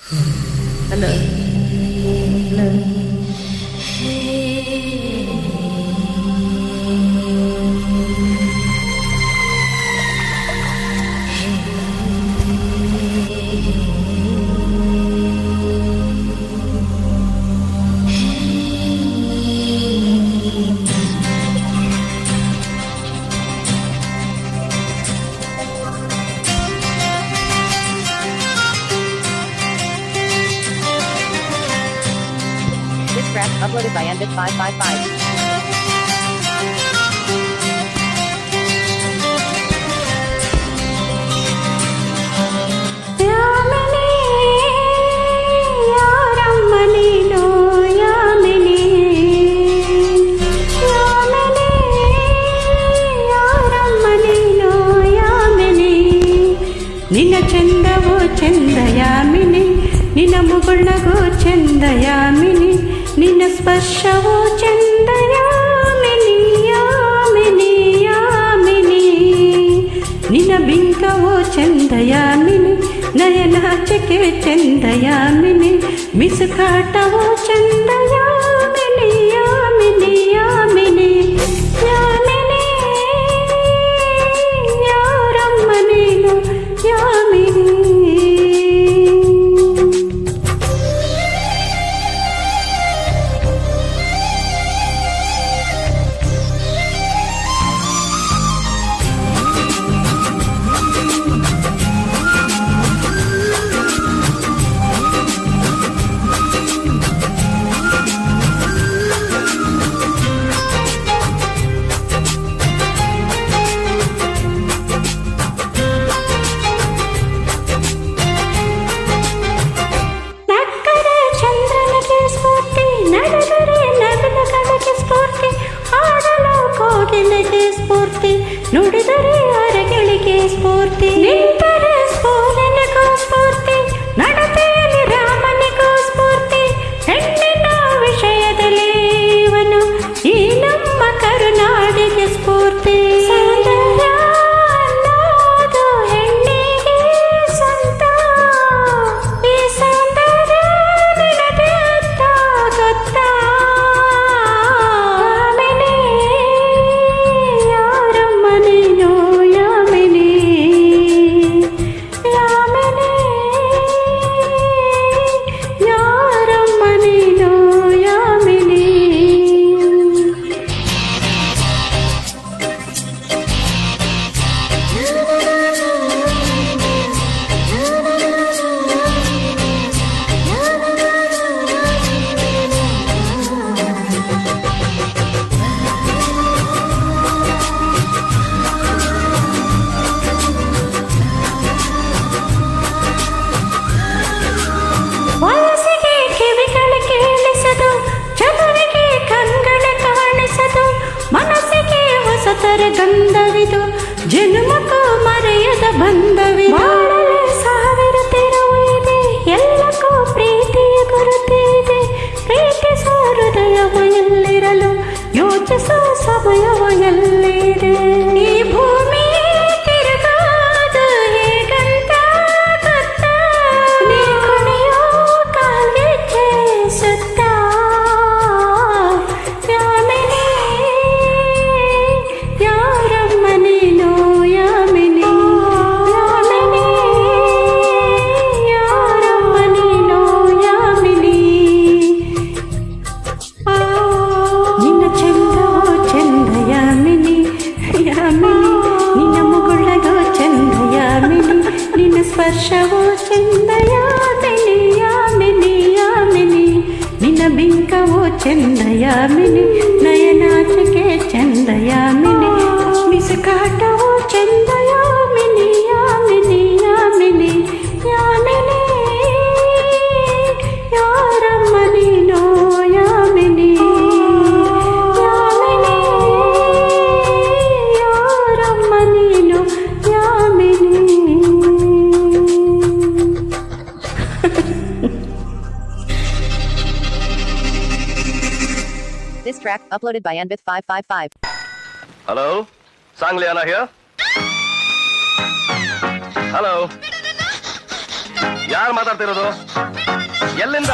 Hello. Hello. This track uploaded by Anvit555. ಯಾಮಿನಿ ಯಾರಮ್ಮನಿನೋ ಯಾಮಿನಿ ಯಾಮಿನಿ ಯಾರಮ್ಮನಿನೋ ಯಾಮಿನಿ ನಿನ್ನ ಚಂದವೋ ಚಂದ ಯಾಮಿನಿ ನಿನ್ನ ಮುಗುಳ್ನಗೋ ಚಂದ ಯಾಮಿನಿ ನಿನ್ನ ಸ್ಪರ್ಶವೋ ಚಂದ ಯಾಮಿನಿ ಯಾಮಿನಿ ಯಾಮಿನಿ ನಿನ್ನ ಬಿಂಕವೋ ಚಂದ ಯಾಮಿನಿ ನಯನಾಚಕೆ ಚಂದ ಯಾಮಿನಿ ಮಿಸುಕಾಟವೋ ಚಂದ ಯಾಮಿನಿ ಯಾಮಿನಿ ಯಾಮಿನಿ ಯಾಮಿನಿ ಯಾರಮ್ಮ ನೀನು ಯಾಮಿನಿ. ನಕ್ಕರೆ ಚಂದ್ರನಿಗೆ ಸ್ಫೂರ್ತಿ ನಡೆದರೆ ನವಿಲುಗಳಿಗೆ ಸ್ಫೂರ್ತಿ ಆಡಲು ಕೋಗಿಲೆಗೆ ಸ್ಫೂರ್ತಿ ನುಡಿದರೆ ಅರಗಳಿಗೆ ಸ್ಫೂರ್ತಿ ನಿಂತರೆ ಸ್ಫೂರ್ತಿನಿಗೂ ಸ್ಫೂರ್ತಿ ನಡತೆಯಲ್ಲಿ ರಾಮನಿಗೂ ಸ್ಫೂರ್ತಿ ಹೆಣ್ಣಿನ ವಿಷಯದಲ್ಲಿ ಇವನು ಈ ನಮ್ಮ ಕರುನಾಡಿಗೆ ಸ್ಫೂರ್ತಿ ಸೌಂದರ್ಯ ಅನ್ನೋದು ಹೆಣ್ಣಿಗೆ ಸ್ವಂತ ಈ ಸೌಂದರ್ಯ ನಿನಗೆ ಅರ್ಥ ಗೊತ್ತಾ ಯಾಮಿನಿ ಯಾರಮ್ಮ ನೀನು ಯಾಮಿನಿ ಯಾಮಿನಿ ಯಾರಮ್ಮ ನೀನು ಯಾಮಿನಿ. ವಯಸ್ಸಿಗೆ ಕಿವಿಗಳು ಕೇಳಿಸದು ಚದುರಿಗೆ ಕಣ್ಗಳ ಕಾಣಿಸದು ಮನಸ್ಸಿಗೆ ಹೊಸತರ ಗಂಧವಿದು ಜನ್ಮಕ್ಕೂ ಮರೆಯದ ಬಂಧವಿದು ಬಾಳಲೆ ಸಾವಿರ ತೆರವು ಇದೆ ಎಲ್ಲಕ್ಕೂ ಪ್ರೀತಿಯ ಕೊರತೆ ಇದೆ ಪ್ರೀತಿಸೋ ಹೃದಯವ ಎಲ್ಲಿರಲು ಯೋಚಿಸೋ ಸಮಯವ ಎಲ್ಲಿದೆ ಈ ಭೂಮಿ ತಿರುಗಾದು ಹೇಗಂತ ಗೊತ್ತಾ ನೀ ಕುಣಿಯೋ ಕಾಲ್ಗೆಜ್ಜೆ ಸುತ್ತ ಯಾಮಿನಿ ಯಾರಮ್ಮ ನೀನು ಯಾಮಿನಿ ಯಾಮಿನಿ ಯಾರಮ್ಮ ನೀನು ಯಾಮಿನಿ. ನಿನ್ನ ಚಂದವೋ ಚಂದ ಯಾಮಿನಿ ಯಾಮಿನಿ ನಿನ್ನ ಮುಗುಳಗೋ ಚಂದ ಯಾಮಿನಿ ನಿನ್ನ ಸ್ಪರ್ಶವೋ ಚಂದ ಯಾಮಿನಿ ಯಾಮಿನಿ ಯಾಮಿನಿ ನಿನ್ನ ಬಿಂಕವೋ ಚಂದ ಯಾಮಿನಿ ನಯನಾಚಿಕೆ ಚಂದ ಯಾಮಿನಿ ಮಿಸುಕಾಟವೋ ಚಂದ ಯಾಮಿನಿ ಯಾಮಿನಿ ಯಾಮಿನಿ ಯಾಮಿನಿ ಯಾರಮ್ಮ ನೀನು ಯಾಮಿನಿ ಯಾಮಿನಿ ಯಾರಮ್ಮ ನೀನು ಯಾಮಿನಿ. This track uploaded by Anvit555. Hello? Sangliana here? Hello? ಯಾರು ಮಾತಾಡ್ತಿರೋದು? ಎಲ್ಲಿಂದ?